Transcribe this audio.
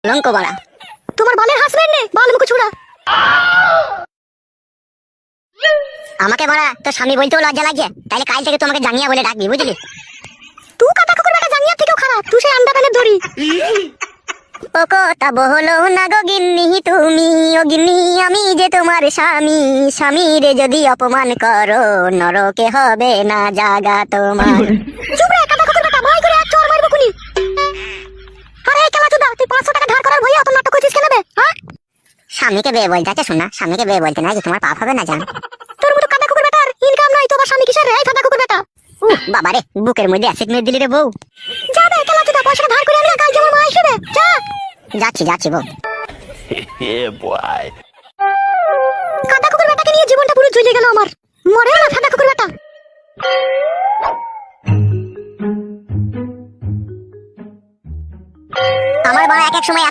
লঙ্ক বড়া তোমার বালের হাসবেন্ড নে, বাল মুখ ছুড়া। আমাকে বড়া তো স্বামী বলতেও লজ্জা লাগে, তাইলে কাল থেকে তোমাকে জাঙ্গিয়া বলে ডাকবি, বুঝলি? তুই কাটা কুকুর বেটা জাঙ্গিয়া থেকেও খারাপ, তুই সেই আন্ডা প্যানের দড়ি। ও কথা বহলো না গো গিন্নি তুমি, ও গিন্নি আমি যে তোমার স্বামী, স্বামীরে যদি অপমান করো নরকে হবে না জাগা তোমার। চুপ রে কাটা কুকুর বেটা, মাই করে এক চড় মারবো খুনি। আরে কেলা চুদা, তুই 500 টাকা ধার করার ভয়ে অত নাটক করছিস কেন বে? হ্যাঁ, স্বামীকে বিয়ে বলতে আছে শোনা, স্বামীকে বিয়ে বলতে না যে তোমার পাপ হবে না জান। তোর মতো কাটা কুকুর বেটার ইনকাম নাই তো আবার স্বামী কিসের রে? এই ফাটা কুকুর বেটা, বাবারে বুকের মধ্যে অ্যাসিড মেরে দিলি রে বউ। যাবে কেলা চুদা, পয়সাটা ধার করে আনলে কাল যেমন মা আসবে। যা যাচ্ছি যাচ্ছি বউ। Yeah, boy. কাটা কুকুর বেটাকে নিয়ে জীবনটা পুরো জ্বলে গেল আমার। মরে না ফাটা কুকুর বেটা। আমার বড় এক এক সময়